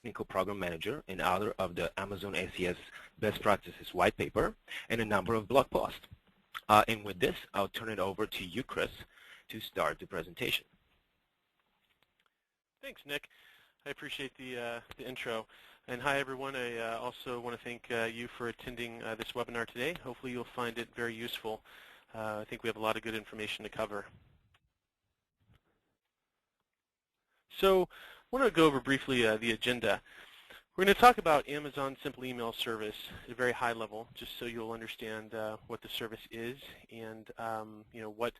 Technical Program Manager and author of the Amazon SES Best Practices White Paper and a number of blog posts. And with this, I'll turn it over to you, Chris, to start the presentation. Thanks, Nick. I appreciate the intro. And hi, everyone. I also want to thank you for attending this webinar today. Hopefully you'll find it very useful. I think we have a lot of good information to cover. So I want to go over briefly the agenda. We're going to talk about Amazon Simple Email Service at a very high level, just so you'll understand what the service is and what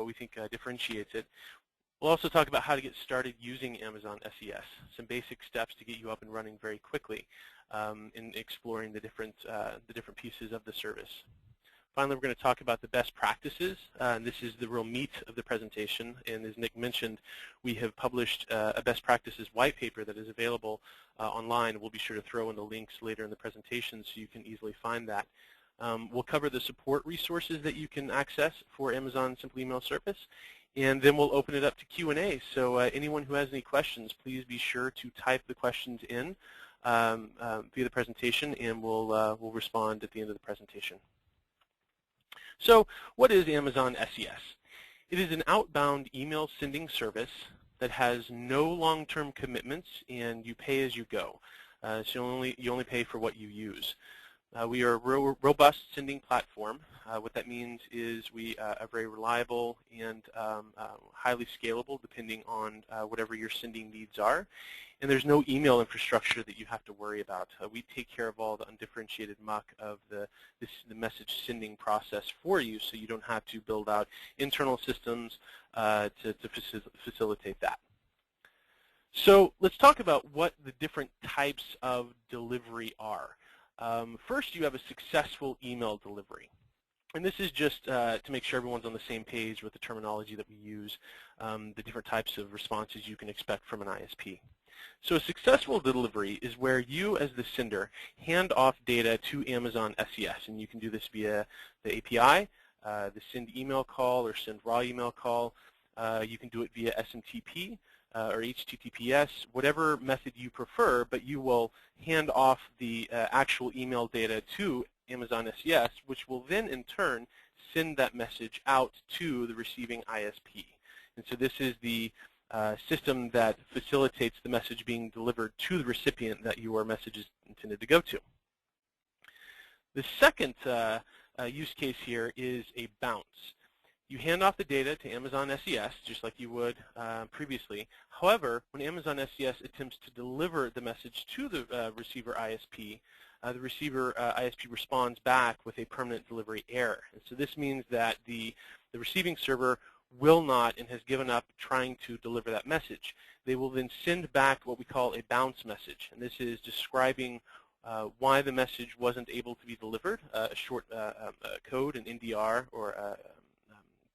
we think differentiates it. We'll also talk about how to get started using Amazon SES, some basic steps to get you up and running very quickly in exploring the different pieces of the service. Finally, we're going to talk about the best practices, and this is the real meat of the presentation. And as Nick mentioned, we have published a best practices white paper that is available online. We'll be sure to throw in the links later in the presentation so you can easily find that. We'll cover the support resources that you can access for Amazon Simple Email Service, and then we'll open it up to Q&A. So anyone who has any questions, please be sure to type the questions in via the presentation, and we'll respond at the end of the presentation. So what is Amazon SES? It is an outbound email sending service that has no long-term commitments, and you pay as you go. So you only pay for what you use. We are a robust sending platform. What that means is we are very reliable and highly scalable depending on whatever your sending needs are. And there's no email infrastructure that you have to worry about. We take care of all the undifferentiated muck of the message sending process for you, so you don't have to build out internal systems to facilitate that. So let's talk about what the different types of delivery are. First, you have a successful email delivery. And this is just to make sure everyone's on the same page with the terminology that we use, the different types of responses you can expect from an ISP. So a successful delivery is where you, as the sender, hand off data to Amazon SES. And you can do this via the API, the send email call or send raw email call. You can do it via SMTP. Or HTTPS, whatever method you prefer, but you will hand off the actual email data to Amazon SES, which will then in turn send that message out to the receiving ISP. And so this is the system that facilitates the message being delivered to the recipient that your message is intended to go to. The second use case here is a bounce. You hand off the data to Amazon SES, just like you would previously. However, when Amazon SES attempts to deliver the message to the receiver ISP, the receiver ISP responds back with a permanent delivery error. And so this means that the receiving server will not and has given up trying to deliver that message. They will then send back what we call a bounce message. And this is describing why the message wasn't able to be delivered, a short code, an NDR, or a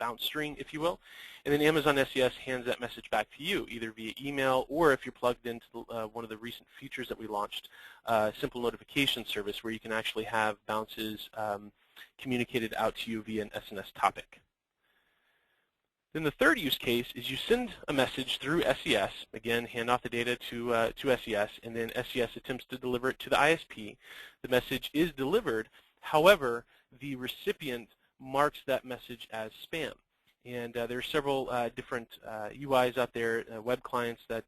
bounce string, if you will, and then Amazon SES hands that message back to you, either via email or if you're plugged into one of the recent features that we launched, Simple Notification Service, where you can actually have bounces communicated out to you via an SNS topic. Then the third use case is you send a message through SES, again, hand off the data to SES, and then SES attempts to deliver it to the ISP. The message is delivered. However, the recipient marks that message as spam. And there are several different UIs out there, web clients that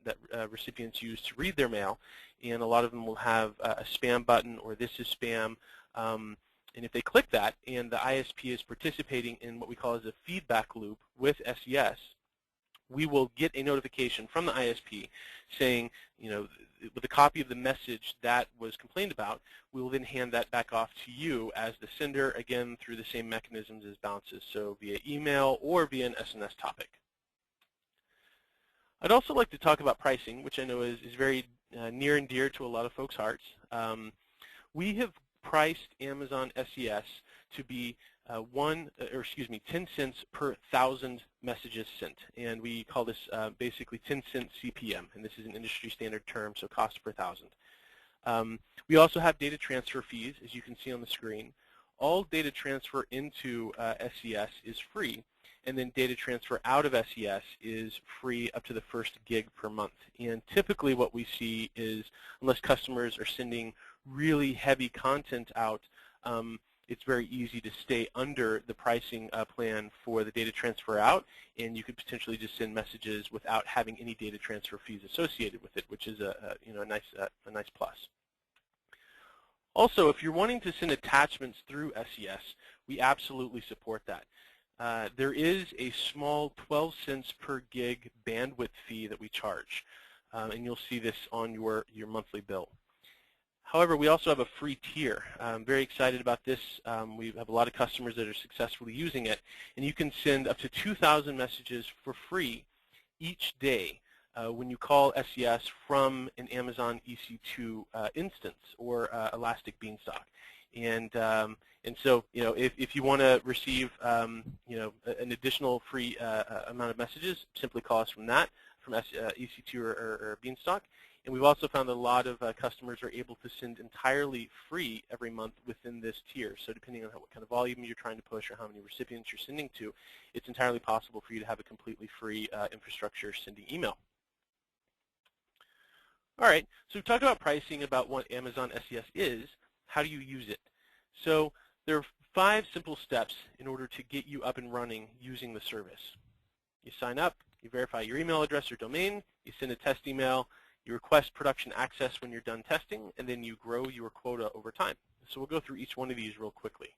recipients use to read their mail, and a lot of them will have a spam button or this is spam. And if they click that and the ISP is participating in what we call as a feedback loop with SES, we will get a notification from the ISP saying, with a copy of the message that was complained about, we will then hand that back off to you as the sender, again, through the same mechanisms as bounces, so via email or via an SNS topic. I'd also like to talk about pricing, which I know is very near and dear to a lot of folks' hearts. We have priced Amazon SES to be 10 cents per 1,000 messages sent, and we call this basically 10 cent CPM, and this is an industry standard term, so cost per 1,000. We also have data transfer fees, as you can see on the screen. All data transfer into SES is free, and then data transfer out of SES is free up to the first gig per month. And typically what we see is, unless customers are sending really heavy content out, it's very easy to stay under the pricing plan for the data transfer out, and you could potentially just send messages without having any data transfer fees associated with it, which is a nice plus. Also, if you're wanting to send attachments through SES, we absolutely support that. There is a small 12 cents per gig bandwidth fee that we charge, and you'll see this on your monthly bill. However, we also have a free tier. I'm very excited about this. We have a lot of customers that are successfully using it, and you can send up to 2,000 messages for free each day when you call SES from an Amazon EC2 instance or Elastic Beanstalk. And so, if you want to receive, an additional free amount of messages, simply call us from that, from EC2 or Beanstalk. And we've also found that a lot of customers are able to send entirely free every month within this tier. So depending on what kind of volume you're trying to push or how many recipients you're sending to, it's entirely possible for you to have a completely free infrastructure sending email. All right, so we've talked about pricing, about what Amazon SES is. How do you use it? So there are 5 simple steps in order to get you up and running using the service. You sign up, you verify your email address or domain, you send a test email, you request production access when you're done testing, and then you grow your quota over time. So we'll go through each one of these real quickly.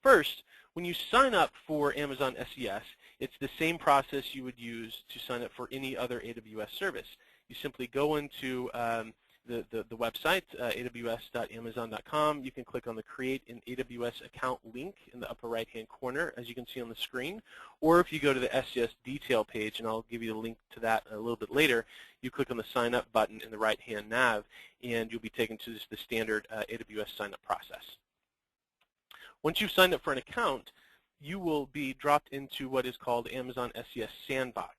First, when you sign up for Amazon SES, it's the same process you would use to sign up for any other AWS service. You simply go into the website, aws.amazon.com. You can click on the Create an AWS Account link in the upper right-hand corner, as you can see on the screen. Or if you go to the SES detail page, and I'll give you the link to that a little bit later, you click on the Sign Up button in the right-hand nav, and you'll be taken to just the standard AWS sign-up process. Once you've signed up for an account, you will be dropped into what is called Amazon SES Sandbox.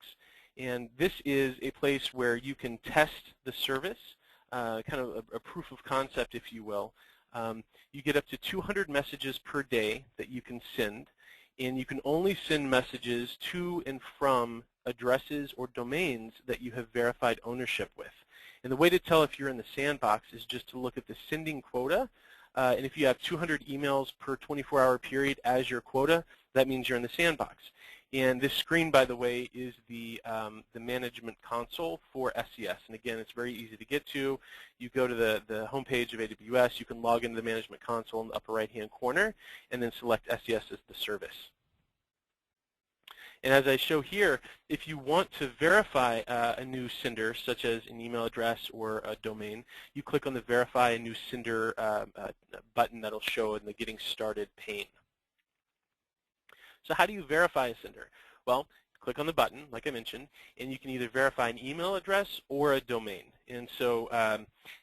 And this is a place where you can test the service, kind of a proof of concept, if you will. You get up to 200 messages per day that you can send, and you can only send messages to and from addresses or domains that you have verified ownership with. And the way to tell if you're in the sandbox is just to look at the sending quota, and if you have 200 emails per 24-hour period as your quota, that means you're in the sandbox. And this screen, by the way, is the management console for SES. And again, it's very easy to get to. You go to the home page of AWS. You can log into the management console in the upper right-hand corner, and then select SES as the service. And as I show here, if you want to verify a new sender, such as an email address or a domain, you click on the Verify a New Sender button that'll show in the Getting Started pane. So how do you verify a sender? Well, click on the button, like I mentioned, and you can either verify an email address or a domain. And so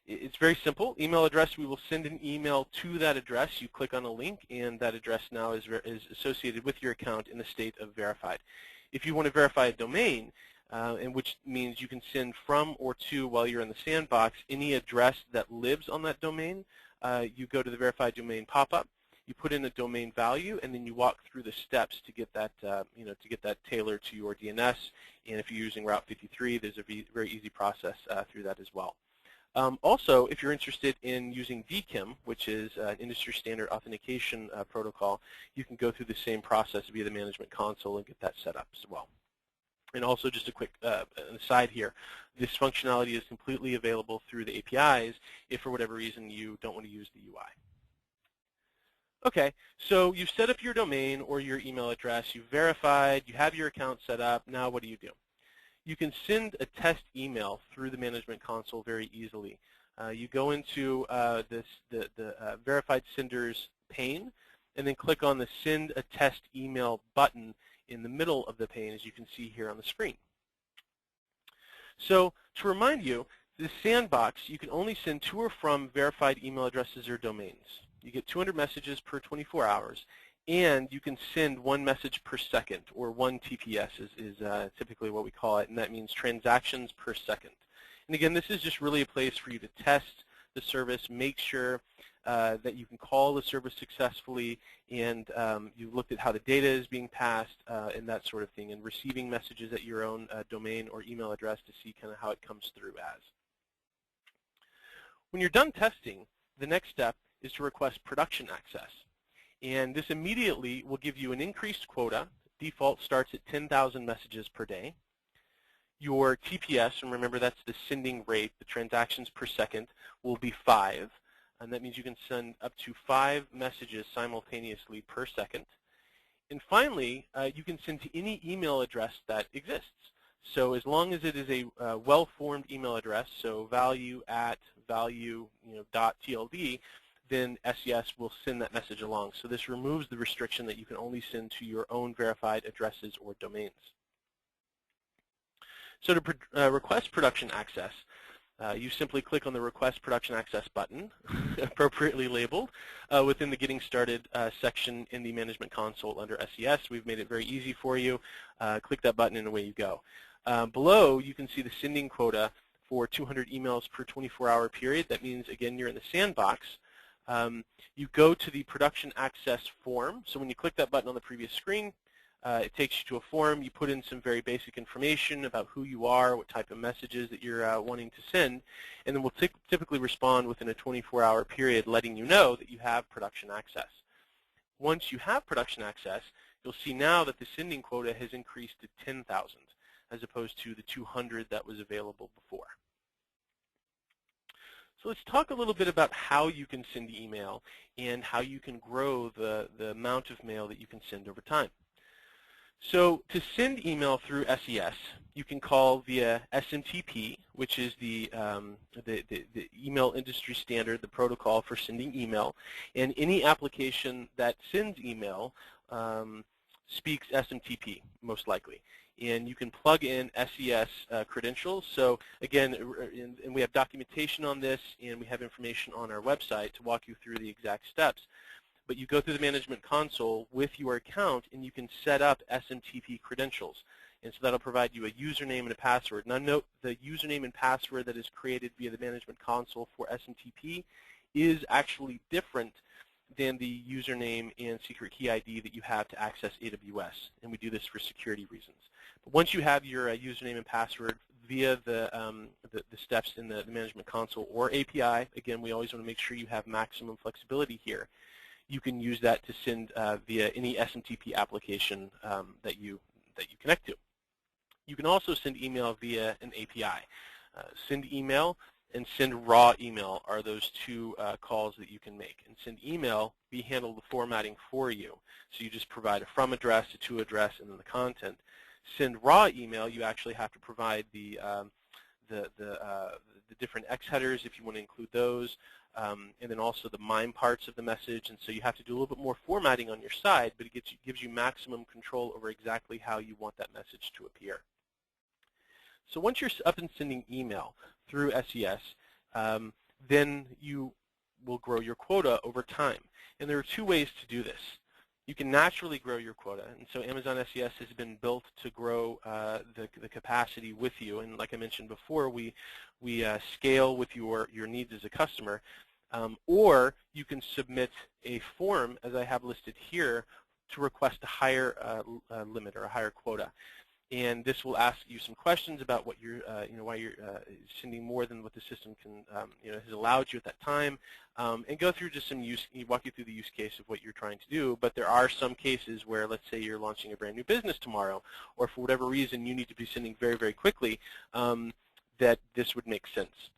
it's very simple. Email address, we will send an email to that address. You click on a link, and that address now is associated with your account in the state of verified. If you want to verify a domain, and which means you can send from or to, while you're in the sandbox, any address that lives on that domain, you go to the verified domain pop-up. You put in a domain value, and then you walk through the steps to get that, to get that tailored to your DNS. And if you're using Route 53, there's a very easy process through that as well. Also, if you're interested in using VKIM, which is an industry standard authentication protocol, you can go through the same process via the management console and get that set up as well. And also, just a quick aside here, this functionality is completely available through the APIs if for whatever reason you don't want to use the UI. Okay, so you've set up your domain or your email address, you've verified, you have your account set up. Now what do? You can send a test email through the management console very easily. You go into the verified senders pane, and then click on the Send a Test Email button in the middle of the pane, as you can see here on the screen. So to remind you, the sandbox, you can only send to or from verified email addresses or domains. You get 200 messages per 24 hours, and you can send 1 message per second, or 1 TPS is typically what we call it, and that means transactions per second. And again, this is just really a place for you to test the service, make sure that you can call the service successfully, and you've looked at how the data is being passed and that sort of thing, and receiving messages at your own domain or email address to see kind of how it comes through as. When you're done testing, the next step is to request production access. And this immediately will give you an increased quota. Default starts at 10,000 messages per day. Your TPS, and remember that's the sending rate, the transactions per second, will be 5. And that means you can send up to 5 messages simultaneously per second. And finally, you can send to any email address that exists. So as long as it is a well-formed email address, so value@value.tld, then SES will send that message along. So this removes the restriction that you can only send to your own verified addresses or domains. So to request production access, you simply click on the Request Production Access button, appropriately labeled, within the Getting Started section in the Management Console under SES. We've made it very easy for you. Click that button and away you go. Below, you can see the sending quota for 200 emails per 24-hour period. That means, again, you're in the Sandbox. You go to the Production Access form. So when you click that button on the previous screen, it takes you to a form. You put in some very basic information about who you are, what type of messages that you're wanting to send, and then we'll typically respond within a 24-hour period letting you know that you have production access. Once you have production access, you'll see now that the sending quota has increased to 10,000 as opposed to the 200 that was available before. So let's talk a little bit about how you can send email and how you can grow the amount of mail that you can send over time. So to send email through SES, you can call via SMTP, which is the email industry standard, the protocol for sending email. And any application that sends email speaks SMTP, most likely. And you can plug in SES credentials. So again, and we have documentation on this, and we have information on our website to walk you through the exact steps. But you go through the Management Console with your account, and you can set up SMTP credentials. And so that'll provide you a username and a password. Now note, the username and password that is created via the Management Console for SMTP is actually different than the username and secret key ID that you have to access AWS. And we do this for security reasons. But once you have your username and password via the steps in the Management Console or API, again, we always want to make sure you have maximum flexibility here. You can use that to send via any SMTP application that you connect to. You can also send email via an API. Send email and send raw email are those two calls that you can make. And send email, we handle the formatting for you. So you just provide a from address, a to address, and then the content. Send raw email, you actually have to provide the different X headers if you want to include those, and then also the MIME parts of the message. And so you have to do a little bit more formatting on your side, but it gives you maximum control over exactly how you want that message to appear. So once you're up and sending email through SES, then you will grow your quota over time. And there are two ways to do this. You can naturally grow your quota, and so Amazon SES has been built to grow the capacity with you. And like I mentioned before, we scale with your needs as a customer. Or you can submit a form, as I have listed here, to request a higher limit or a higher quota. And this will ask you some questions about what you're, why you're sending more than what the system can, has allowed you at that time, and go through just some walk you through the use case of what you're trying to do. But there are some cases where, let's say, you're launching a brand new business tomorrow, or for whatever reason you need to be sending very, very quickly, that this would make sense.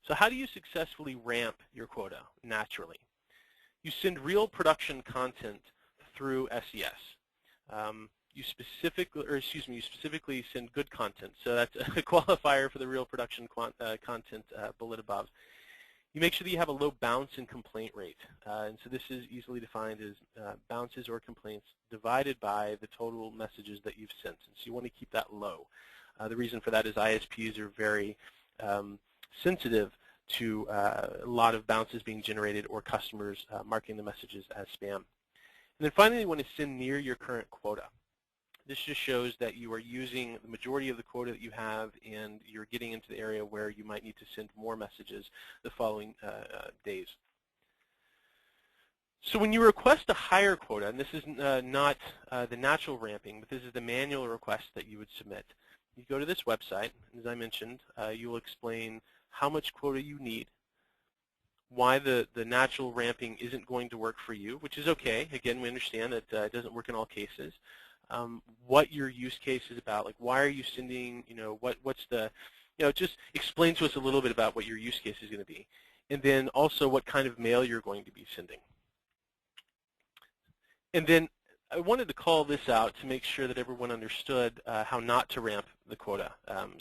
So how do you successfully ramp your quota naturally? You send real production content through SES. You specifically send good content. So that's a qualifier for the real production content bullet above. You make sure that you have a low bounce and complaint rate. And so this is easily defined as bounces or complaints divided by the total messages that you've sent. And so you want to keep that low. The reason for that is ISPs are very sensitive to a lot of bounces being generated or customers marking the messages as spam. And then finally, you want to send near your current quota. This just shows that you are using the majority of the quota that you have, and you're getting into the area where you might need to send more messages the following days. So when you request a higher quota, and this is not the natural ramping, but this is the manual request that you would submit, you go to this website. As I mentioned, you will explain how much quota you need, why the natural ramping isn't going to work for you, which is okay. Again, we understand that it doesn't work in all cases. What your use case is about, like why are you sending, what's the, just explain to us a little bit about what your use case is going to be. And then also what kind of mail you're going to be sending. And then I wanted to call this out to make sure that everyone understood how not to ramp the quota.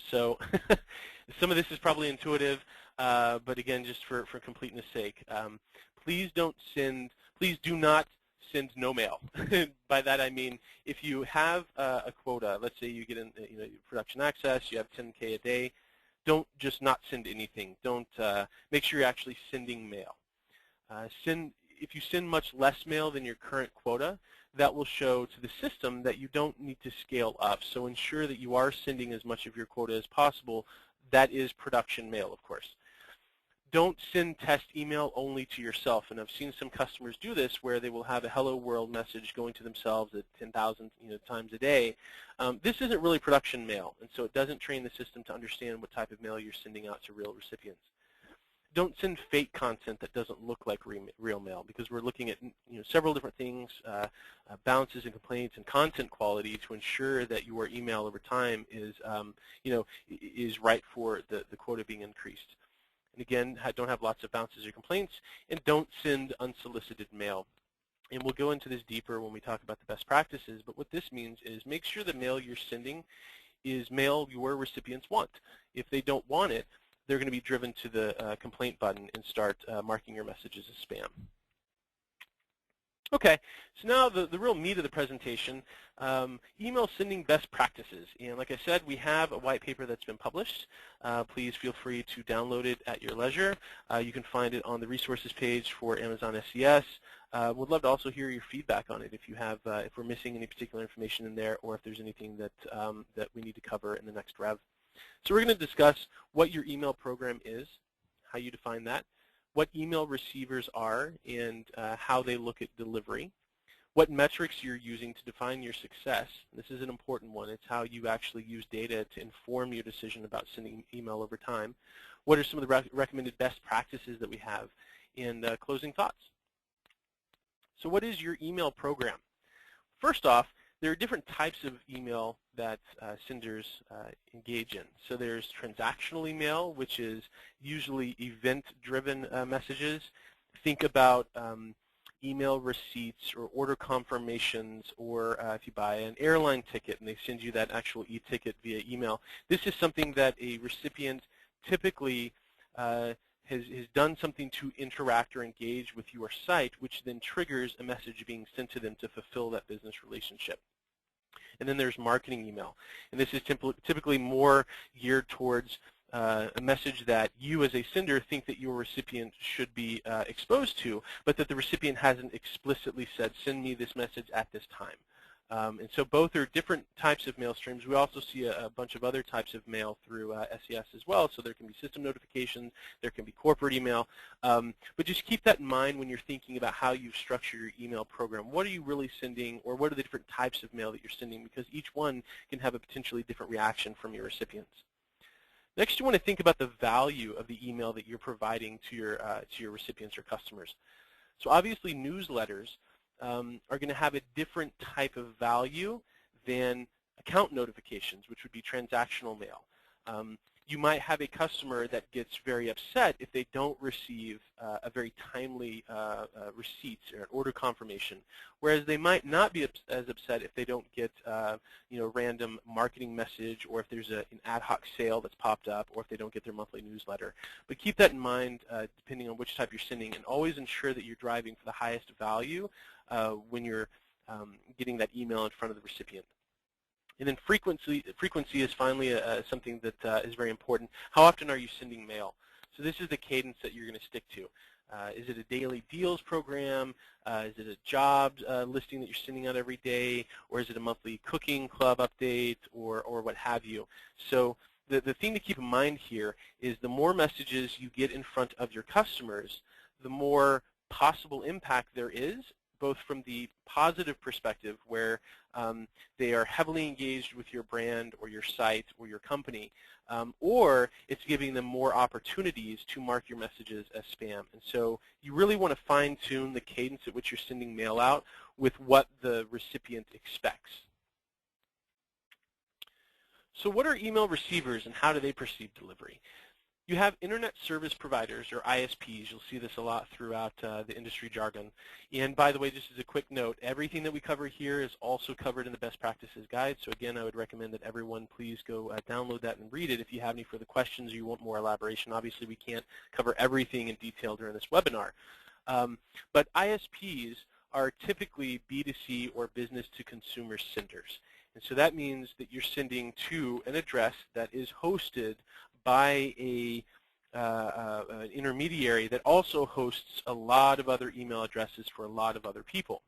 So some of this is probably intuitive, but again, just for completeness sake, please do not send no mail. By that I mean, if you have a quota, let's say you get in production access, you have 10K a day, don't just not send anything. Don't make sure you're actually sending mail. If you send much less mail than your current quota, that will show to the system that you don't need to scale up. So ensure that you are sending as much of your quota as possible. That is production mail, of course. Don't send test email only to yourself. And I've seen some customers do this where they will have a hello world message going to themselves at 10,000 times a day. This isn't really production mail, and so it doesn't train the system to understand what type of mail you're sending out to real recipients. Don't send fake content that doesn't look like real mail, because we're looking at several different things, bounces and complaints and content quality to ensure that your email over time is is right for the quota being increased. And again, don't have lots of bounces or complaints, and don't send unsolicited mail. And we'll go into this deeper when we talk about the best practices, but what this means is make sure the mail you're sending is mail your recipients want. If they don't want it, they're going to be driven to the complaint button and start marking your messages as spam. Okay, so now the real meat of the presentation, email sending best practices. And like I said, we have a white paper that's been published. Please feel free to download it at your leisure. You can find it on the resources page for Amazon SES. Would love to also hear your feedback on it if you have, if we're missing any particular information in there, or if there's anything that that we need to cover in the next rev. So we're going to discuss what your email program is, how you define that, what email receivers are, and how they look at delivery, what metrics you're using to define your success. This is an important one. It's how you actually use data to inform your decision about sending email over time. What are some of the recommended best practices that we have, and closing thoughts. So what is your email program? First off, there are different types of email that senders engage in. So there's transactional email, which is usually event-driven messages. Think about email receipts or order confirmations, or if you buy an airline ticket and they send you that actual e-ticket via email. This is something that a recipient typically has done something to interact or engage with your site, which then triggers a message being sent to them to fulfill that business relationship. And then there's marketing email. And this is typically more geared towards a message that you as a sender think that your recipient should be exposed to, but that the recipient hasn't explicitly said, send me this message at this time. And so both are different types of mail streams. We also see a bunch of other types of mail through SES as well. So there can be system notifications, there can be corporate email. But just keep that in mind when you're thinking about how you structure your email program. What are you really sending, or what are the different types of mail that you're sending? Because each one can have a potentially different reaction from your recipients. Next, you want to think about the value of the email that you're providing to your recipients or customers. So obviously newsletters are going to have a different type of value than account notifications, which would be transactional mail. You might have a customer that gets very upset if they don't receive a very timely receipt or an order confirmation, whereas they might not be as upset if they don't get random marketing message, or if there's an ad hoc sale that's popped up, or if they don't get their monthly newsletter. But keep that in mind depending on which type you're sending, and always ensure that you're driving for the highest value when you're getting that email in front of the recipient. And then frequency is finally something that is very important. How often are you sending mail? So this is the cadence that you're going to stick to. Is it a daily deals program? Is it a job listing that you're sending out every day? Or is it a monthly cooking club update or what have you? So the thing to keep in mind here is the more messages you get in front of your customers, the more possible impact there is, both from the positive perspective where they are heavily engaged with your brand or your site or your company, or it's giving them more opportunities to mark your messages as spam. And so you really want to fine-tune the cadence at which you're sending mail out with what the recipient expects. So what are email receivers and how do they perceive delivery? You have internet service providers, or ISPs. You'll see this a lot throughout the industry jargon. And by the way, just as a quick note, everything that we cover here is also covered in the Best Practices Guide. So again, I would recommend that everyone please go download that and read it. If you have any further questions or you want more elaboration, obviously we can't cover everything in detail during this webinar. But ISPs are typically B2C or business-to-consumer senders. And so that means that you're sending to an address that is hosted by an intermediary that also hosts a lot of other email addresses for a lot of other people.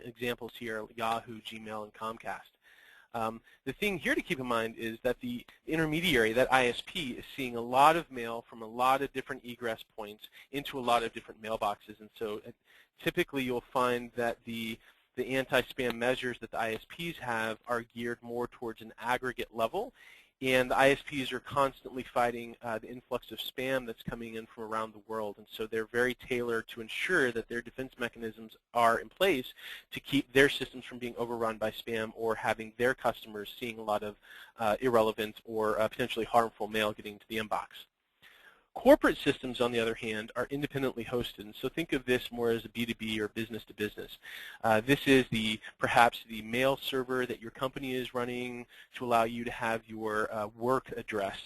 Examples here are Yahoo, Gmail, and Comcast. The thing here to keep in mind is that the intermediary, that ISP, is seeing a lot of mail from a lot of different egress points into a lot of different mailboxes. And so typically you'll find that the anti-spam measures that the ISPs have are geared more towards an aggregate level. And the ISPs are constantly fighting the influx of spam that's coming in from around the world. And so they're very tailored to ensure that their defense mechanisms are in place to keep their systems from being overrun by spam or having their customers seeing a lot of irrelevant or potentially harmful mail getting to the inbox. Corporate systems, on the other hand, are independently hosted, and so think of this more as a B2B or business-to-business. This is perhaps the mail server that your company is running to allow you to have your work address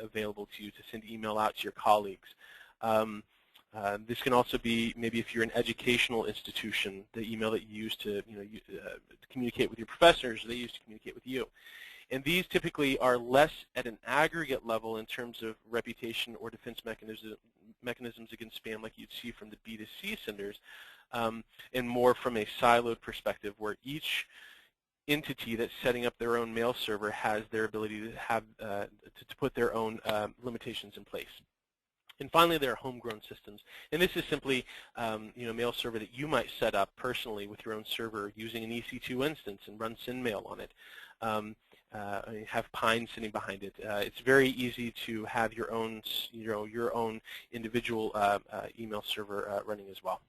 available to you to send email out to your colleagues. This can also be maybe if you're an educational institution, the email that you use to communicate with your professors, or they use to communicate with you. And these typically are less at an aggregate level in terms of reputation or defense mechanisms against spam like you'd see from the B2C senders, and more from a siloed perspective where each entity that's setting up their own mail server has their ability to have to put their own limitations in place. And finally, there are homegrown systems, and this is simply a mail server that you might set up personally with your own server using an EC2 instance and run SendMail on it. Have Pine sitting behind it. It's very easy to have your own individual email server running as well.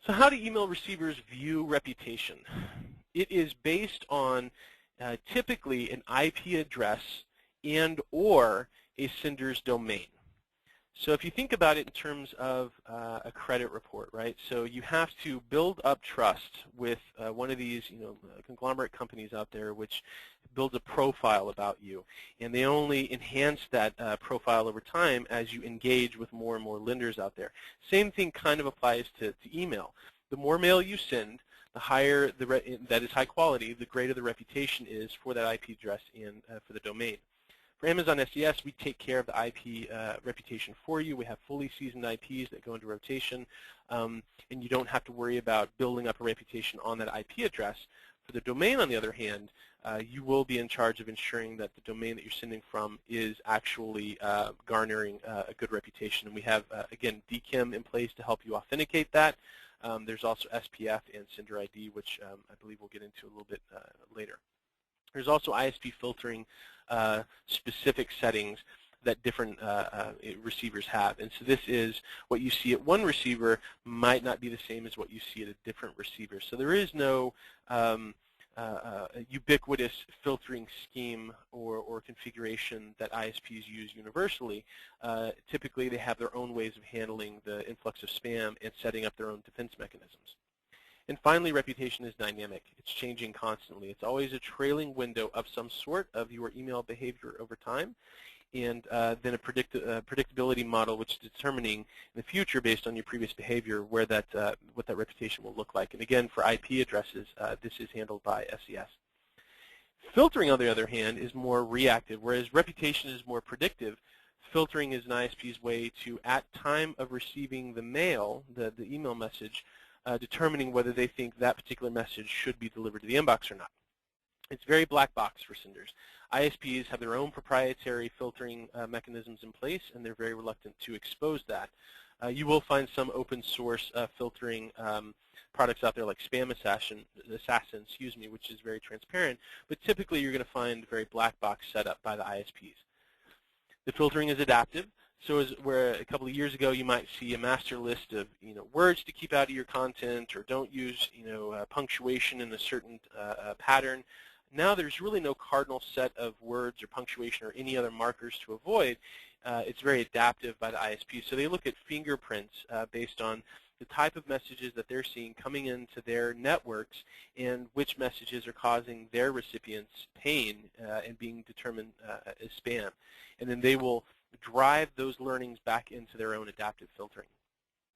So how do email receivers view reputation? It is based on typically an IP address and or a sender's domain. So if you think about it in terms of a credit report, right? So you have to build up trust with one of these, conglomerate companies out there, which builds a profile about you, and they only enhance that profile over time as you engage with more and more lenders out there. Same thing kind of applies to email. The more mail you send, the higher that is high quality, the greater the reputation is for that IP address and for the domain. For Amazon SES, we take care of the IP reputation for you. We have fully seasoned IPs that go into rotation, and you don't have to worry about building up a reputation on that IP address. For the domain, on the other hand, you will be in charge of ensuring that the domain that you're sending from is actually garnering a good reputation. And we have, again, DKIM in place to help you authenticate that. There's also SPF and Sender ID, which I believe we'll get into a little bit later. There's also ISP filtering specific settings that different receivers have. And so this is what you see at one receiver might not be the same as what you see at a different receiver. So there is no ubiquitous filtering scheme or configuration that ISPs use universally. Typically, they have their own ways of handling the influx of spam and setting up their own defense mechanisms. And finally, reputation is dynamic. It's changing constantly. It's always a trailing window of some sort of your email behavior over time, and then a predictability model which is determining in the future based on your previous behavior where that what that reputation will look like. And again, for IP addresses, this is handled by SES. Filtering, on the other hand, is more reactive, whereas reputation is more predictive. filtering is an ISP's way to, at time of receiving the mail, the email message, determining whether they think that particular message should be delivered to the inbox or not. It's very black box for senders. ISPs have their own proprietary filtering mechanisms in place, and they're very reluctant to expose that. You will find some open source filtering products out there like Spam Assassin, which is very transparent, but typically you're going to find very black box setup by the ISPs. The filtering is adaptive, so where a couple of years ago you might see a master list of words to keep out of your content, or don't use punctuation in a certain pattern. Now there's really no cardinal set of words or punctuation or any other markers to avoid. It's very adaptive by the ISP. So they look at fingerprints based on the type of messages that they're seeing coming into their networks and which messages are causing their recipients pain and being determined as spam. And then they will drive those learnings back into their own adaptive filtering.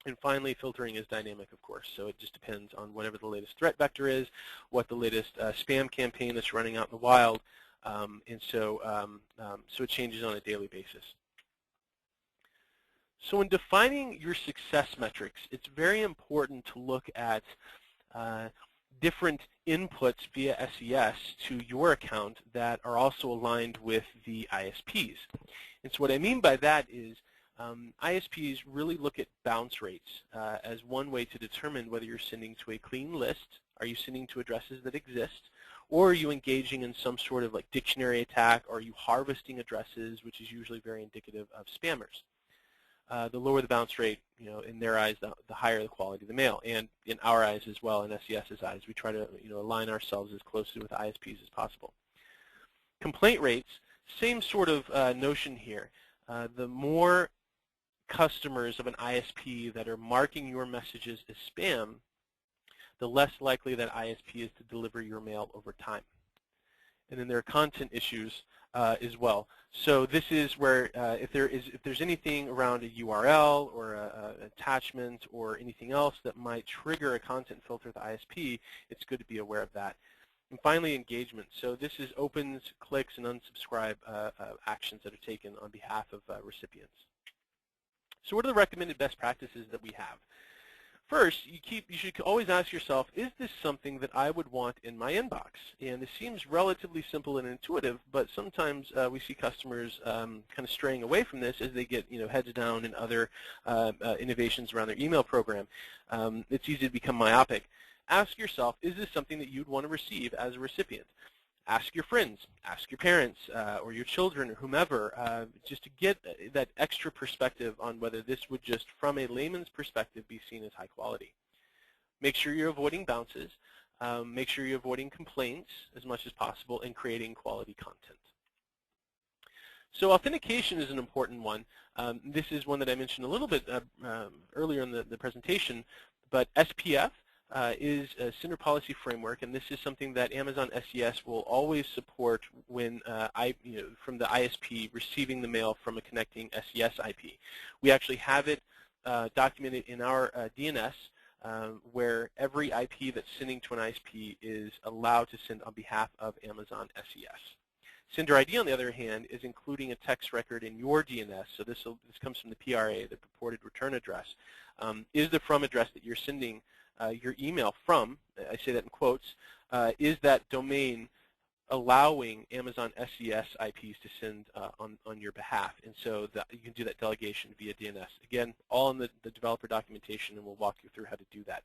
And finally, filtering is dynamic, of course, so it just depends on whatever the latest threat vector is, what the latest spam campaign that's running out in the wild, so it changes on a daily basis. So in defining your success metrics, it's very important to look at different inputs via SES to your account that are also aligned with the ISPs. And so what I mean by that is ISPs really look at bounce rates as one way to determine whether you're sending to a clean list, are you sending to addresses that exist, or are you engaging in some sort of like dictionary attack, or are you harvesting addresses, which is usually very indicative of spammers. The lower the bounce rate, in their eyes, the higher the quality of the mail, and in our eyes as well, in SES's eyes, we try to align ourselves as closely with ISPs as possible. Complaint rates, same sort of notion here. The more customers of an ISP that are marking your messages as spam, the less likely that ISP is to deliver your mail over time. And then there are content issues as well. So this is where if there's anything around a URL or an attachment or anything else that might trigger a content filter at the ISP, it's good to be aware of that. And finally, engagement. So this is opens, clicks, and unsubscribe actions that are taken on behalf of recipients. So what are the recommended best practices that we have? First, you should always ask yourself, is this something that I would want in my inbox? And this seems relatively simple and intuitive, but sometimes we see customers kind of straying away from this as they get heads down in other innovations around their email program. It's easy to become myopic. Ask yourself, is this something that you'd want to receive as a recipient? Ask your friends, ask your parents or your children or whomever, just to get that extra perspective on whether this would just, from a layman's perspective, be seen as high quality. Make sure you're avoiding bounces. Make sure you're avoiding complaints as much as possible and creating quality content. So authentication is an important one. This is one that I mentioned a little bit earlier in the presentation, but SPF is a sender policy framework, and this is something that Amazon SES will always support when from the ISP receiving the mail from a connecting SES IP. We actually have it documented in our DNS where every IP that's sending to an ISP is allowed to send on behalf of Amazon SES. Sender ID, on the other hand, is including a text record in your DNS, so this comes from the PRA, the purported return address. Is the from address that you're sending your email from, I say that in quotes, is that domain allowing Amazon SES IPs to send on your behalf? And so you can do that delegation via DNS. Again, all in the developer documentation, and we'll walk you through how to do that.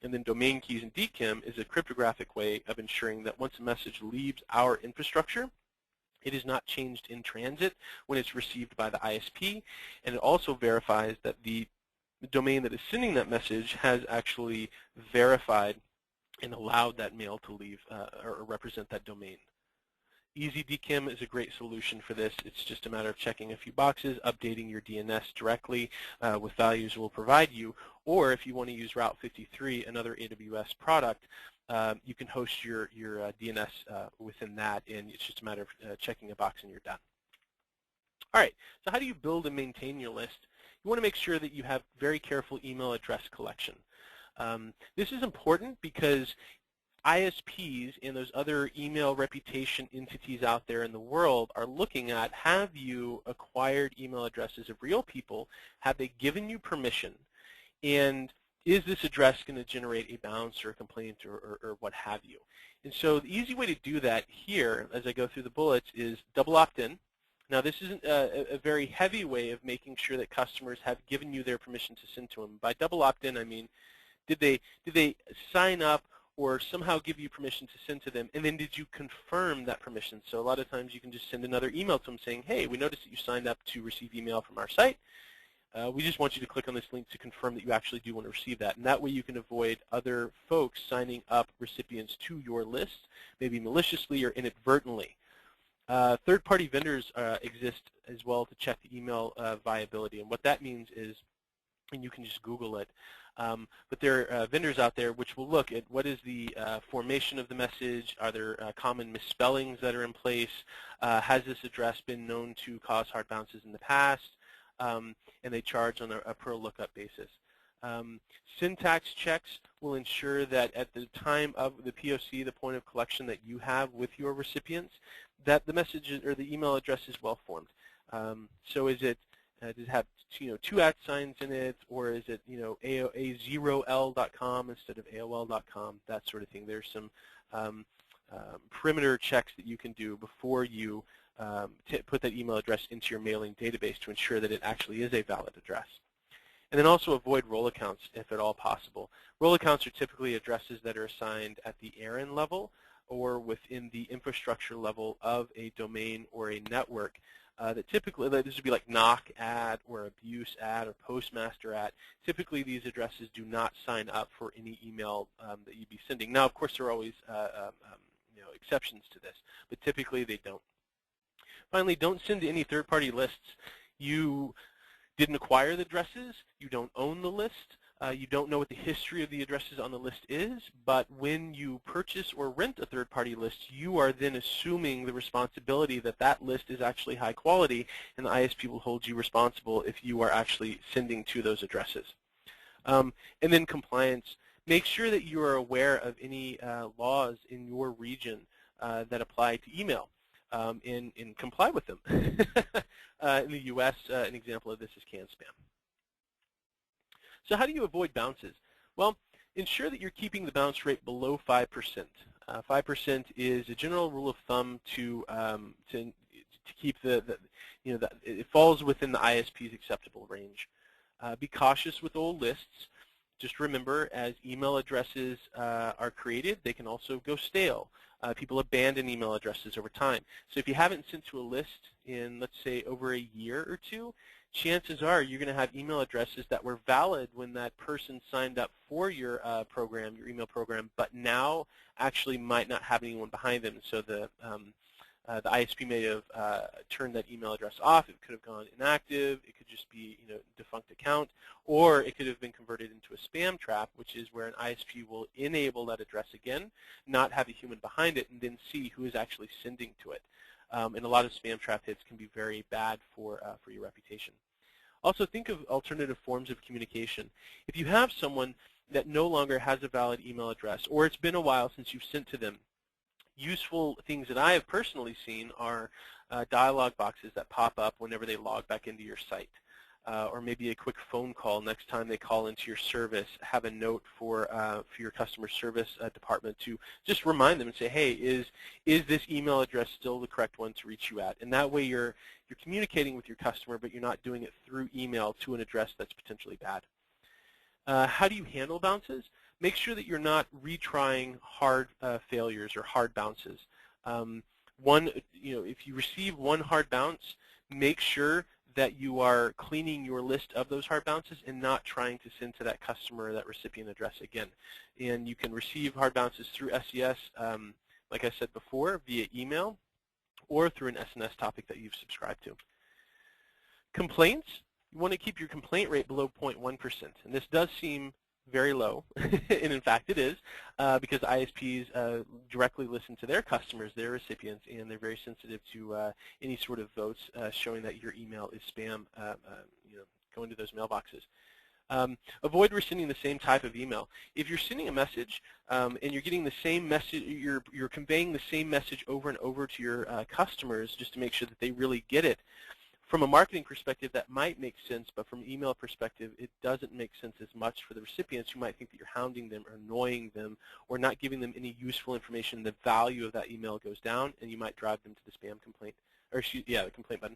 And then domain keys and DKIM is a cryptographic way of ensuring that once a message leaves our infrastructure, it is not changed in transit when it's received by the ISP, and it also verifies that the domain that is sending that message has actually verified and allowed that mail to leave or represent that domain. Easy DKIM is a great solution for this. It's just a matter of checking a few boxes, updating your DNS directly with values we'll provide you, or if you want to use Route 53, another AWS product, you can host your DNS within that, and it's just a matter of checking a box and you're done. All right, so how do you build and maintain your list? You want to make sure that you have very careful email address collection. This is important because ISPs and those other email reputation entities out there in the world are looking at, have you acquired email addresses of real people? Have they given you permission? And is this address going to generate a bounce or a complaint or what have you? And so the easy way to do that here, as I go through the bullets, is double opt-in. Now, this isn't a very heavy way of making sure that customers have given you their permission to send to them. By double opt-in, I mean, did they sign up or somehow give you permission to send to them, and then did you confirm that permission? So a lot of times you can just send another email to them saying, hey, we noticed that you signed up to receive email from our site. We just want you to click on this link to confirm that you actually do want to receive that. And that way you can avoid other folks signing up recipients to your list, maybe maliciously or inadvertently. Third-party vendors exist as well to check the email viability. And what that means is, and you can just Google it, but there are vendors out there which will look at what is the formation of the message, are there common misspellings that are in place, has this address been known to cause hard bounces in the past, and they charge on a per lookup basis. Syntax checks will ensure that at the time of the POC, the point of collection that you have with your recipients, that the message or the email address is well formed. So is it does it have two @ signs in it, or is it A0L.com instead of AOL.com, that sort of thing. There's some perimeter checks that you can do before you put that email address into your mailing database to ensure that it actually is a valid address. And then also avoid role accounts if at all possible. Role accounts are typically addresses that are assigned at the errand level or within the infrastructure level of a domain or a network. That typically, this would be like knock at or abuse at or postmaster at. Typically, these addresses do not sign up for any email that you'd be sending. Now, of course, there are always exceptions to this, but typically they don't. Finally, don't send to any third-party lists. You didn't acquire the addresses. You don't own the list. You don't know what the history of the addresses on the list is, but when you purchase or rent a third-party list, you are then assuming the responsibility that that list is actually high quality, and the ISP will hold you responsible if you are actually sending to those addresses. And then compliance. Make sure that you are aware of any laws in your region that apply to email and comply with them. In the U.S., an example of this is CAN-SPAM. So how do you avoid bounces? Well, ensure that you're keeping the bounce rate below 5%. 5% is a general rule of thumb to keep it falls within the ISP's acceptable range. Be cautious with old lists. Just remember, as email addresses are created, they can also go stale. People abandon email addresses over time. So if you haven't sent to a list in, let's say, over a year or two, chances are you're going to have email addresses that were valid when that person signed up for your program, your email program, but now actually might not have anyone behind them. So the ISP may have turned that email address off. It could have gone inactive. It could just be defunct account, or it could have been converted into a spam trap, which is where an ISP will enable that address again, not have a human behind it, and then see who is actually sending to it. And a lot of spam trap hits can be very bad for your reputation. Also, think of alternative forms of communication. If you have someone that no longer has a valid email address, or it's been a while since you've sent to them, useful things that I have personally seen are dialog boxes that pop up whenever they log back into your site. Or maybe a quick phone call next time they call into your service. Have a note for your customer service department to just remind them and say, hey, is this email address still the correct one to reach you at? And that way you're communicating with your customer, but you're not doing it through email to an address that's potentially bad. How do you handle bounces? Make sure that you're not retrying hard failures or hard bounces. If you receive one hard bounce, make sure that you are cleaning your list of those hard bounces and not trying to send to that customer or that recipient address again. And you can receive hard bounces through SES, like I said before, via email or through an SNS topic that you've subscribed to. Complaints, you want to keep your complaint rate below 0.1%. And this does seem very low, and in fact it is, because ISPs directly listen to their customers, their recipients, and they're very sensitive to any sort of votes showing that your email is spam going to those mailboxes. Avoid resending the same type of email. If you're sending a message and you're getting the same message, you're conveying the same message over and over to your customers just to make sure that they really get it. From a marketing perspective, that might make sense, but from an email perspective, it doesn't make sense as much for the recipients who might think that you're hounding them or annoying them or not giving them any useful information. The value of that email goes down, and you might drive them to the spam complaint, or the complaint button.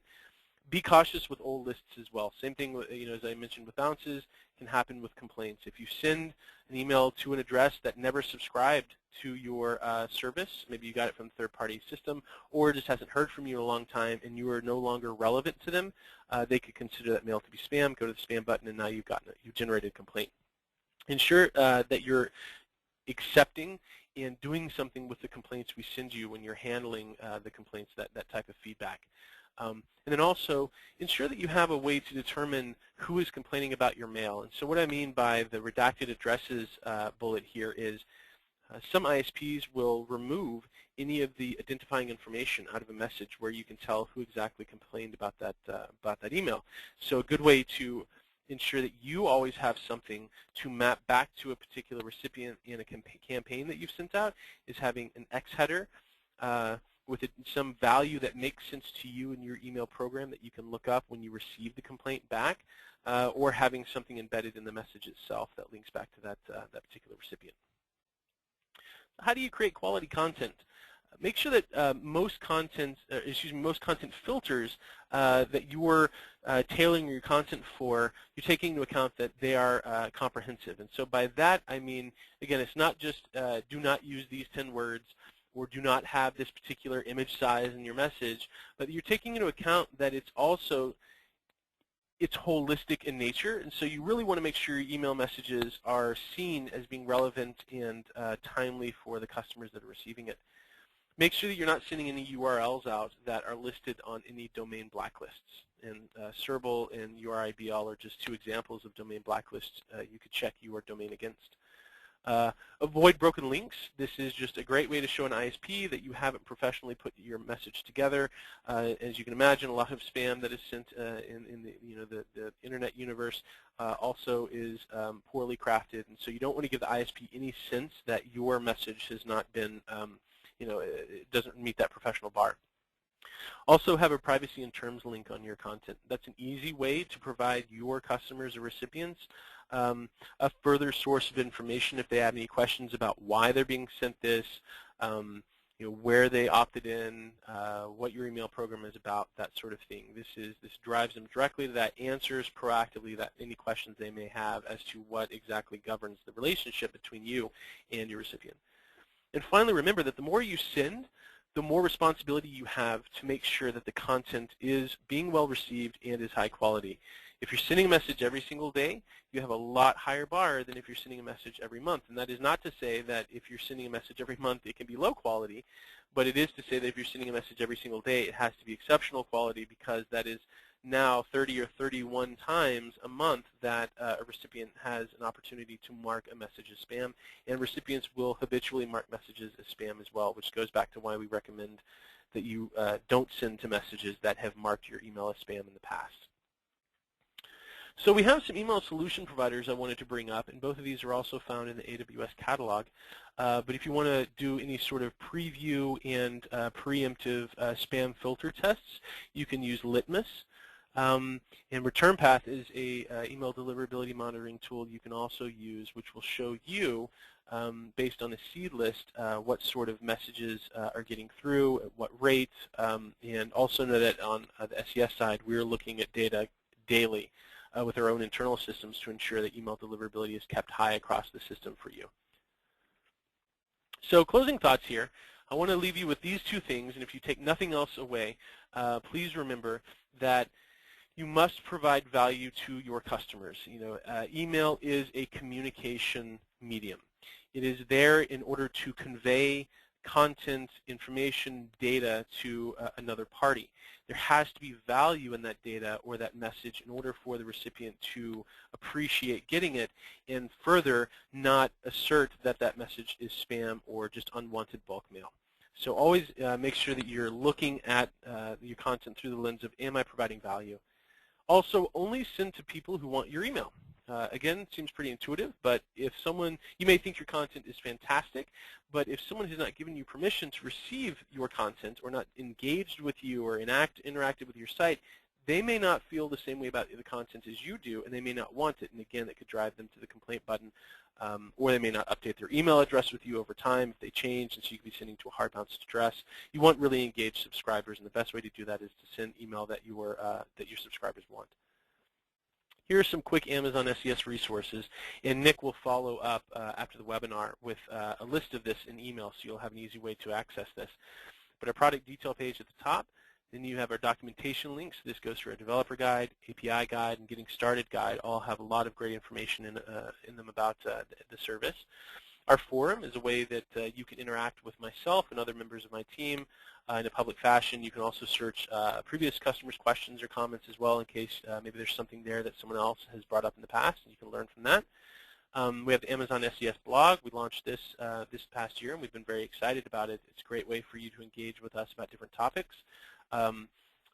Be cautious with old lists as well. Same thing, as I mentioned with bounces, can happen with complaints. If you send an email to an address that never subscribed to your service, maybe you got it from a third-party system, or just hasn't heard from you in a long time, and you are no longer relevant to them, they could consider that mail to be spam. Go to the spam button, and now you've generated a complaint. Ensure that you're accepting and doing something with the complaints we send you when you're handling the complaints, that type of feedback. And then also ensure that you have a way to determine who is complaining about your mail. And so what I mean by the redacted addresses bullet here is some ISPs will remove any of the identifying information out of a message where you can tell who exactly complained about that email. So a good way to ensure that you always have something to map back to a particular recipient in a campaign that you've sent out is having an X header with some value that makes sense to you in your email program that you can look up when you receive the complaint back, or having something embedded in the message itself that links back to that particular recipient. How do you create quality content? Make sure that most content filters that you're tailoring your content for, you're taking into account that they are comprehensive. And so by that I mean, again, it's not just do not use these 10 words or do not have this particular image size in your message, but you're taking into account that it's holistic in nature, and so you really want to make sure your email messages are seen as being relevant and timely for the customers that are receiving it. Make sure that you're not sending any URLs out that are listed on any domain blacklists. And Serble and URIBL are just two examples of domain blacklists you could check your domain against. Avoid broken links. This is just a great way to show an ISP that you haven't professionally put your message together. As you can imagine, a lot of spam that is sent in the internet universe also is poorly crafted, and so you don't want to give the ISP any sense that your message has not been, it doesn't meet that professional bar. Also have a privacy and terms link on your content. That's an easy way to provide your customers or recipients a further source of information if they have any questions about why they're being sent this, where they opted in, what your email program is about, that sort of thing. This drives them directly to that, answers proactively any questions they may have as to what exactly governs the relationship between you and your recipient. And finally, remember that the more you send, the more responsibility you have to make sure that the content is being well received and is high quality. If you're sending a message every single day, you have a lot higher bar than if you're sending a message every month. And that is not to say that if you're sending a message every month, it can be low quality, but it is to say that if you're sending a message every single day, it has to be exceptional quality, because that is now 30 or 31 times a month that a recipient has an opportunity to mark a message as spam, and recipients will habitually mark messages as spam as well, which goes back to why we recommend that you don't send to messages that have marked your email as spam in the past. So we have some email solution providers I wanted to bring up, and both of these are also found in the AWS catalog. But if you want to do any sort of preview and preemptive spam filter tests, you can use Litmus. And Return Path is a email deliverability monitoring tool you can also use, which will show you, based on a seed list, what sort of messages are getting through, at what rate, and also know that on the SES side, we're looking at data daily with our own internal systems to ensure that email deliverability is kept high across the system for you. So closing thoughts here, I want to leave you with these two things, and if you take nothing else away, please remember that you must provide value to your customers. Email is a communication medium. It is there in order to convey content, information, data to another party. There has to be value in that data or that message in order for the recipient to appreciate getting it, and further not assert that that message is spam or just unwanted bulk mail. So always make sure that you're looking at your content through the lens of, am I providing value? Also, only send to people who want your email. Again, it seems pretty intuitive, but if someone, you may think your content is fantastic, but if someone has not given you permission to receive your content or not engaged with you or interacted with your site, they may not feel the same way about the content as you do, and they may not want it. And again, that could drive them to the complaint button, or they may not update their email address with you over time if they change, and so you could be sending to a hard bounced address. You want really engaged subscribers, and the best way to do that is to send email that your subscribers want. Here are some quick Amazon SES resources, and Nick will follow up after the webinar with a list of this in email, so you'll have an easy way to access this. But our product detail page at the top, then you have our documentation links. This goes through our developer guide, API guide, and getting started guide. All have a lot of great information in them about the service. Our forum is a way that you can interact with myself and other members of my team in a public fashion. You can also search previous customers' questions or comments as well in case maybe there's something there that someone else has brought up in the past, and you can learn from that. We have the Amazon SES blog. We launched this this past year, and we've been very excited about it. It's a great way for you to engage with us about different topics.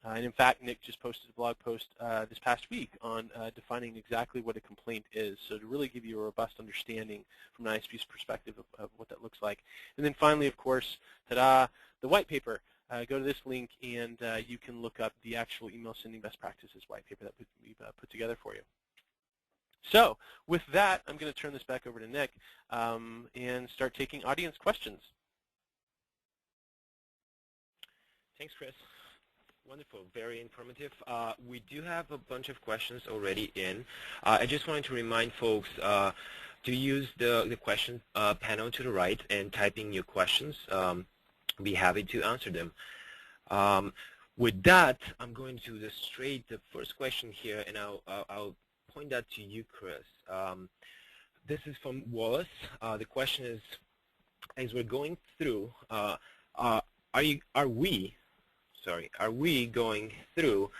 And in fact, Nick just posted a blog post this past week on defining exactly what a complaint is, so to really give you a robust understanding from an ISP's perspective of what that looks like. And then finally, of course, ta-da, the white paper. Go to this link, and you can look up the actual email sending best practices white paper that we've put together for you. So with that, I'm going to turn this back over to Nick and start taking audience questions. Thanks, Chris. Wonderful, very informative. We do have a bunch of questions already in. I just wanted to remind folks to use the question panel to the right and type in your questions. Be happy to answer them. With that, I'm going to illustrate the first question here, and I'll point that to you, Chris. This is from Wallace. The question is, as we're going through, are we going through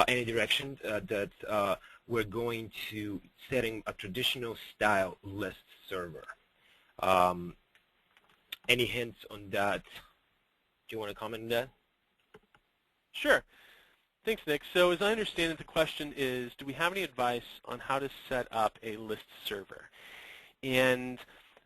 any direction that we're going to setting a traditional style list server? Any hints on that? Do you want to comment on that? Sure. Thanks, Nick. So as I understand it, the question is, do we have any advice on how to set up a list server? And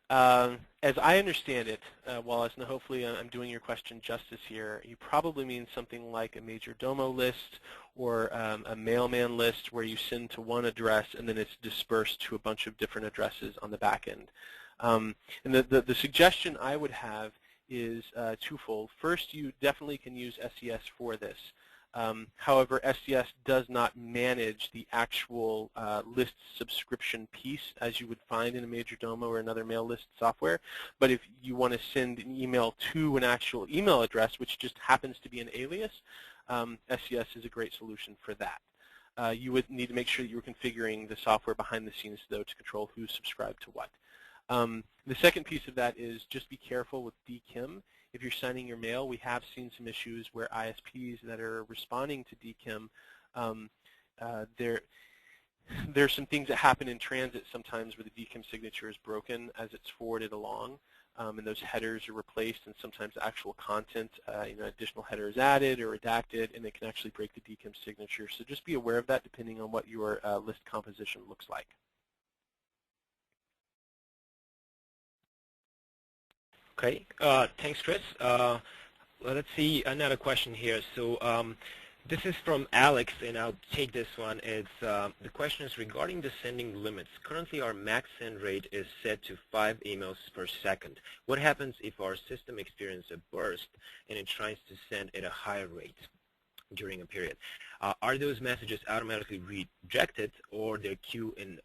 as I understand it, Wallace, and hopefully I'm doing your question justice here, you probably mean something like a major domo list or a mailman list where you send to one address and then it's dispersed to a bunch of different addresses on the back end. And the suggestion I would have is twofold. First, you definitely can use SES for this. However, SES does not manage the actual list subscription piece as you would find in a major domo or another mail list software. But if you want to send an email to an actual email address, which just happens to be an alias, SES is a great solution for that. You would need to make sure that you're configuring the software behind the scenes, though, to control who's subscribed to what. The second piece of that is just be careful with DKIM. If you're sending your mail, we have seen some issues where ISPs that are responding to DKIM, there's some things that happen in transit sometimes where the DKIM signature is broken as it's forwarded along, and those headers are replaced, and sometimes the actual content, additional header is added or redacted, and it can actually break the DKIM signature. So just be aware of that depending on what your list composition looks like. Okay, thanks, Chris. Let's see another question here. So this is from Alex, and I'll take this one. It's the question is regarding the sending limits. Currently, our max send rate is set to 5 emails per second. What happens if our system experiences a burst and it tries to send at a higher rate during a period? Are those messages automatically rejected, or they're queued in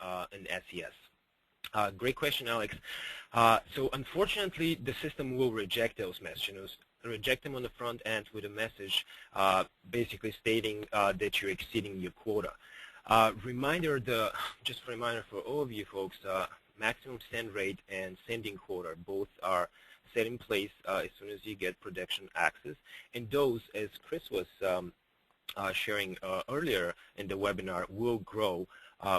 SES? Great question, Alex. So unfortunately, the system will reject those messages, reject them on the front end with a message basically stating that you're exceeding your quota. Just a reminder for all of you folks, maximum send rate and sending quota both are set in place as soon as you get production access. And those, as Chris was sharing earlier in the webinar, will grow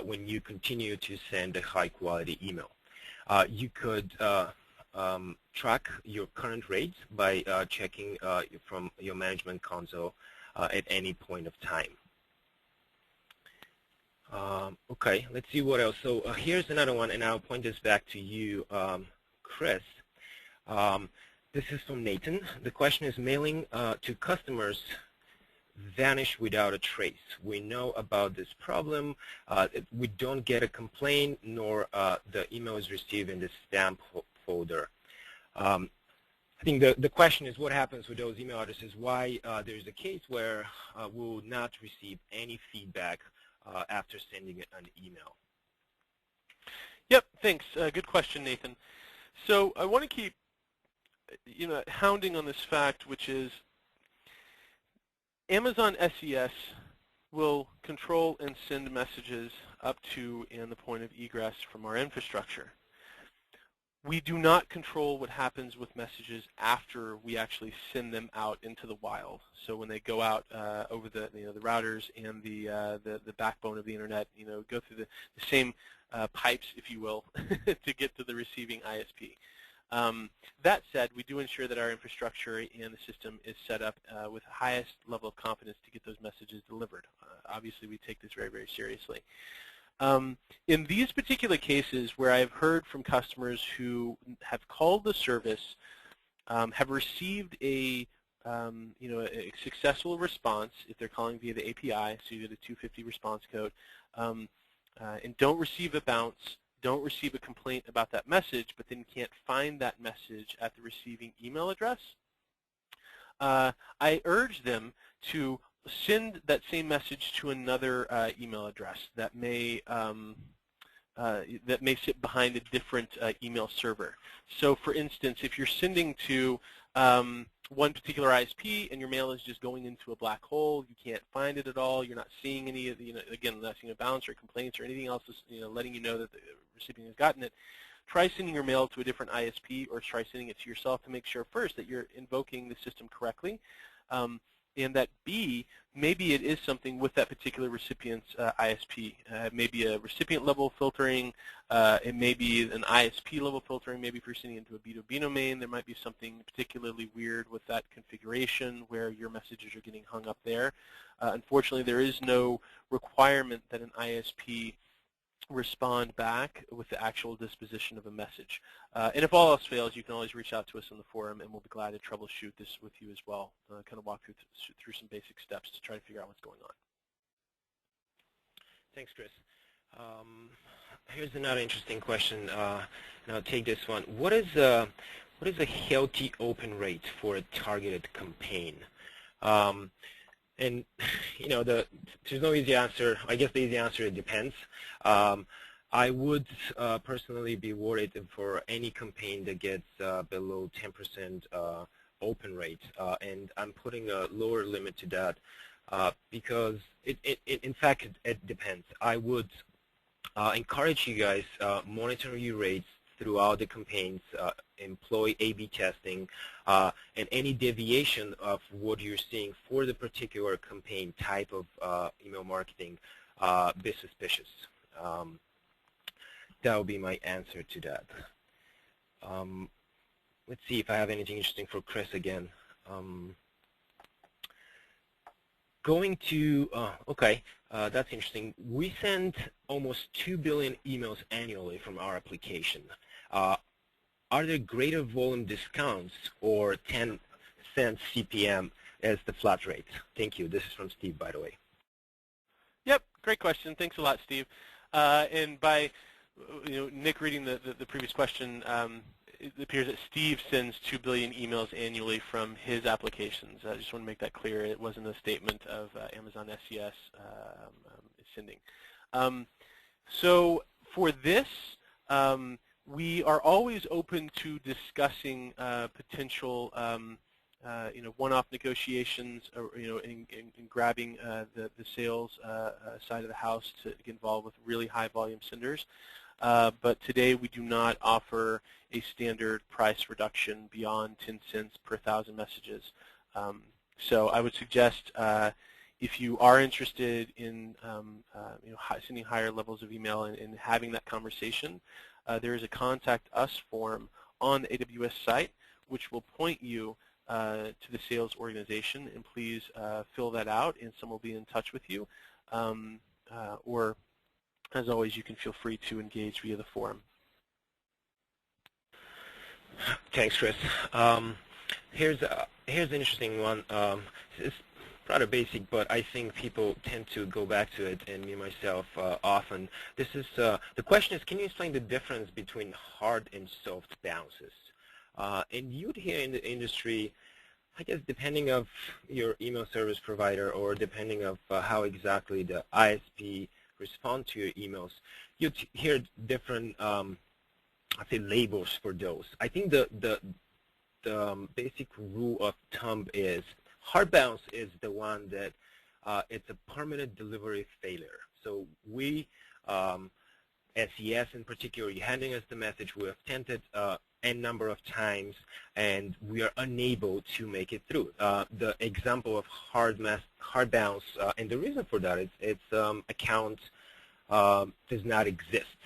when you continue to send a high-quality email. You could track your current rates by checking from your management console at any point of time. Okay, let's see what else. So here's another one, and I'll point this back to you, Chris. Um, this is from Nathan. The question is, mailing to customers vanish without a trace. We know about this problem. We don't get a complaint, nor the email is received in the spam folder. I think the question is what happens with those email addresses, why there's a case where we'll not receive any feedback after sending an email. Yep, thanks. Good question, Nathan. So I want to keep hounding on this fact, which is Amazon SES will control and send messages up to and the point of egress from our infrastructure. We do not control what happens with messages after we actually send them out into the wild. So when they go out over the the routers and the backbone of the internet, go through the same pipes, if you will, to get to the receiving ISP. That said, we do ensure that our infrastructure and the system is set up with the highest level of confidence to get those messages delivered. Obviously, we take this very, very seriously. In these particular cases where I've heard from customers who have called the service, have received a successful response if they're calling via the API, so you get a 250 response code, and don't receive a bounce, don't receive a complaint about that message, but then can't find that message at the receiving email address, I urge them to send that same message to another email address that may sit behind a different email server. So, for instance, if you're sending to one particular ISP and your mail is just going into a black hole, you can't find it at all, you're not seeing any of the, again, not seeing a bounce or complaints or anything else, letting you know that the recipient has gotten it, try sending your mail to a different ISP or try sending it to yourself to make sure first that you're invoking the system correctly. And that B, maybe it is something with that particular recipient's ISP. Maybe a recipient level filtering, it may be an ISP level filtering. Maybe if you're sending into a B2B domain, there might be something particularly weird with that configuration where your messages are getting hung up there. Unfortunately, there is no requirement that an ISP respond back with the actual disposition of a message. And if all else fails, you can always reach out to us on the forum, and we'll be glad to troubleshoot this with you as well, kind of walk through some basic steps to try to figure out what's going on. Thanks, Chris. Here's another interesting question, and I'll take this one. What is a healthy open rate for a targeted campaign? And there's no easy answer. I guess the easy answer, it depends. I would personally be worried for any campaign that gets below 10% open rate, and I'm putting a lower limit to that because in fact it depends. I would encourage you guys monitor your rates throughout the campaigns, employ A/B testing, and any deviation of what you're seeing for the particular campaign type of email marketing, be suspicious. That would be my answer to that. Let's see if I have anything interesting for Chris again. Going to, okay, that's interesting. We send almost 2 billion emails annually from our application. Are there greater volume discounts or 10 cents CPM as the flat rate? Thank you. This is from Steve, by the way. Yep, great question. Thanks a lot, Steve. And by Nick reading the previous question, it appears that Steve sends 2 billion emails annually from his applications. I just want to make that clear. It wasn't a statement of Amazon SES sending. So for this, we are always open to discussing potential, one-off negotiations, or in grabbing the sales side of the house to get involved with really high volume senders. But today we do not offer a standard price reduction beyond 10 cents per 1,000 messages. So I would suggest if you are interested in sending higher levels of email and having that conversation, there is a Contact Us form on the AWS site which will point you to the sales organization, and please fill that out and someone will be in touch with you. Or As always, you can feel free to engage via the forum. Thanks, Chris. Here's an interesting one. It's rather basic, but I think people tend to go back to it, and me myself often. This is the question is: can you explain the difference between hard and soft bounces? And you'd hear in the industry, I guess, depending of your email service provider or depending of how exactly the ISP respond to your emails, you'd hear different, I'd say, labels for those. I think the basic rule of thumb is hard bounce is the one that it's a permanent delivery failure. So we, SES in particular, you're handing us the message, we have attempted n number of times, and we are unable to make it through. The example of hard bounce, and the reason for that is it's account does not exist.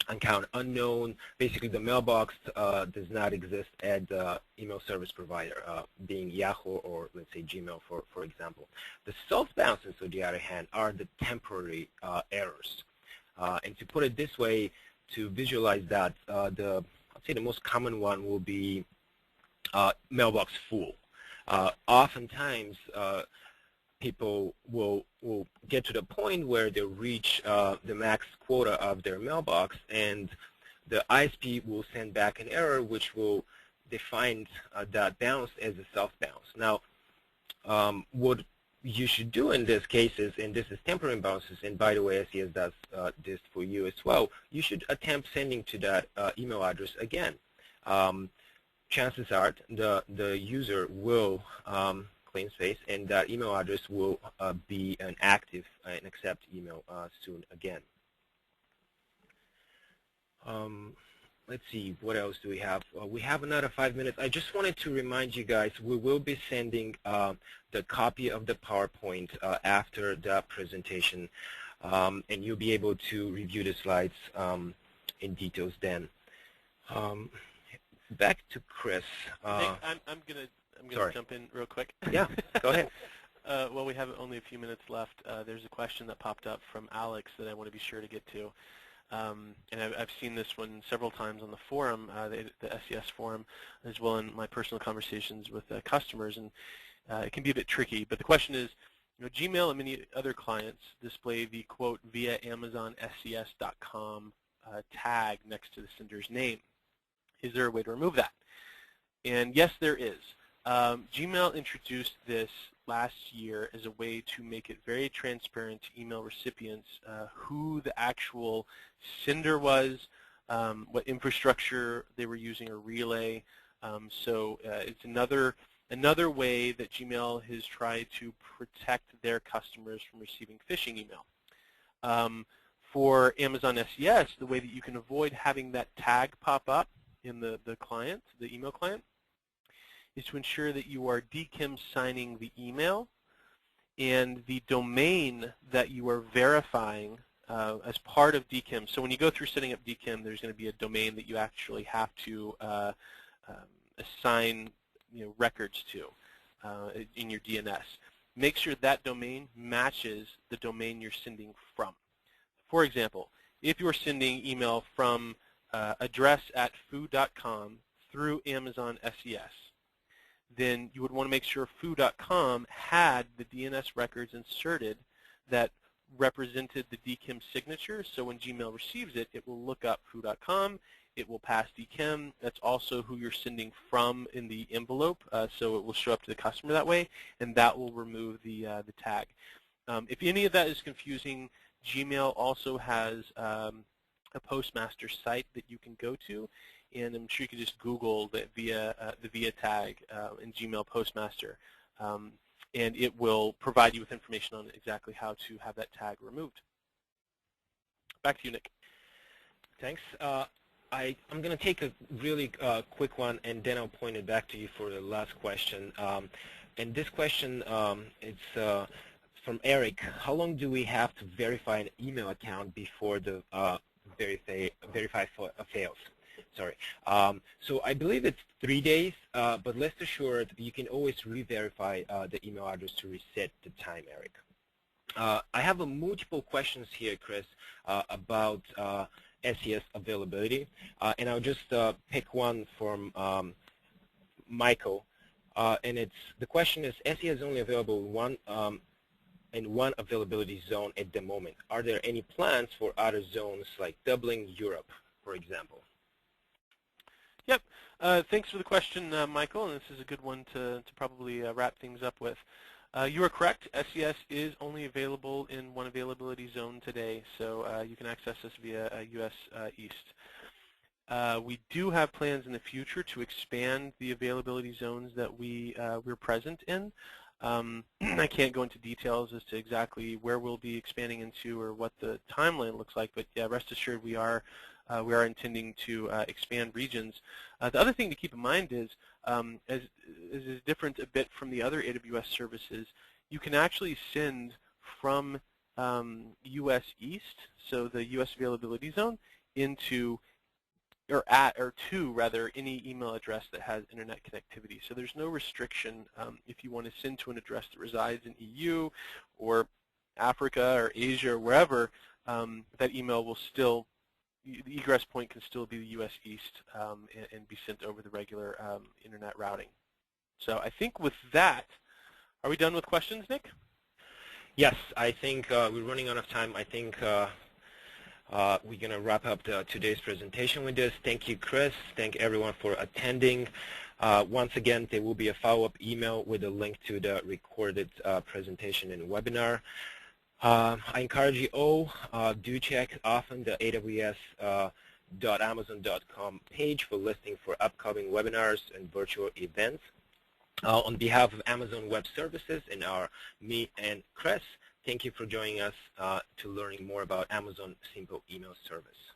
Account unknown. Basically, the mailbox does not exist at the email service provider, being Yahoo or let's say Gmail, for example. The soft bounces, on the other hand, are the temporary errors. And to put it this way, to visualize that, I'd say the most common one will be mailbox full. Oftentimes, people will get to the point where they reach the max quota of their mailbox, and the ISP will send back an error which will define that bounce as a soft bounce. Now, what you should do in this case is, and this is temporary bounces, and by the way, SES does this for you as well, you should attempt sending to that email address again. Chances are the user will claim space, and that email address will be an active and accept email soon again. Let's see, what else do we have? We have another 5 minutes. I just wanted to remind you guys, we will be sending the copy of the PowerPoint after the presentation, and you'll be able to review the slides in details then. Back to Chris. Hey, I'm gonna jump in real quick. Yeah, go ahead. Well, we have only a few minutes left. There's a question that popped up from Alex that I want to be sure to get to. And I've seen this one several times on the forum, the SES forum, as well in my personal conversations with customers, and it can be a bit tricky. But the question is, Gmail and many other clients display the quote via Amazon SES.com tag next to the sender's name. Is there a way to remove that? And yes, there is. Gmail introduced this last year as a way to make it very transparent to email recipients who the actual sender was, what infrastructure they were using, or relay. So it's another way that Gmail has tried to protect their customers from receiving phishing email. For Amazon SES, the way that you can avoid having that tag pop up in the client, the email client, is to ensure that you are DKIM signing the email, and the domain that you are verifying as part of DKIM. So when you go through setting up DKIM, there's going to be a domain that you actually have to assign records to in your DNS. Make sure that domain matches the domain you're sending from. For example, if you're sending email from address@foo.com through Amazon SES, then you would want to make sure foo.com had the DNS records inserted that represented the DKIM signature. So when Gmail receives it, it will look up foo.com, it will pass DKIM. That's also who you're sending from in the envelope, so it will show up to the customer that way, and that will remove the tag. If any of that is confusing, Gmail also has a Postmaster site that you can go to, and I'm sure you can just Google the via tag in Gmail Postmaster, and it will provide you with information on exactly how to have that tag removed. Back to you, Nick. Thanks. I'm going to take a really quick one, and then I'll point it back to you for the last question. And this question, it's from Eric. How long do we have to verify an email account before the verify fails? Sorry. So I believe it's 3 days, but rest assured you can always re-verify the email address to reset the time, Eric. I have multiple questions here, Chris, about SES availability, and I'll just pick one from Michael, and the question is, SES is only available in one availability zone at the moment. Are there any plans for other zones, like doubling Europe, for example? Yep. Thanks for the question, Michael, and this is a good one to probably wrap things up with. You are correct. SES is only available in one availability zone today, so you can access this via US East. We do have plans in the future to expand the availability zones that we're present in. I can't go into details as to exactly where we'll be expanding into or what the timeline looks like, but yeah, rest assured we are intending to expand regions. The other thing to keep in mind is, as is different a bit from the other AWS services, you can actually send from US East, so the US availability zone, into to any email address that has internet connectivity. So there's no restriction if you want to send to an address that resides in EU or Africa or Asia or wherever, that email will still, the egress point can still be the US East and be sent over the regular internet routing. So I think with that, are we done with questions, Nick? Yes, I think we're running out of time. I think we're going to wrap up today's presentation with this. Thank you, Chris. Thank everyone for attending. Once again, there will be a follow-up email with a link to the recorded presentation and webinar. I encourage you all, do check often the aws.amazon.com page for listing for upcoming webinars and virtual events. On behalf of Amazon Web Services and me and Chris, thank you for joining us to learning more about Amazon Simple Email Service.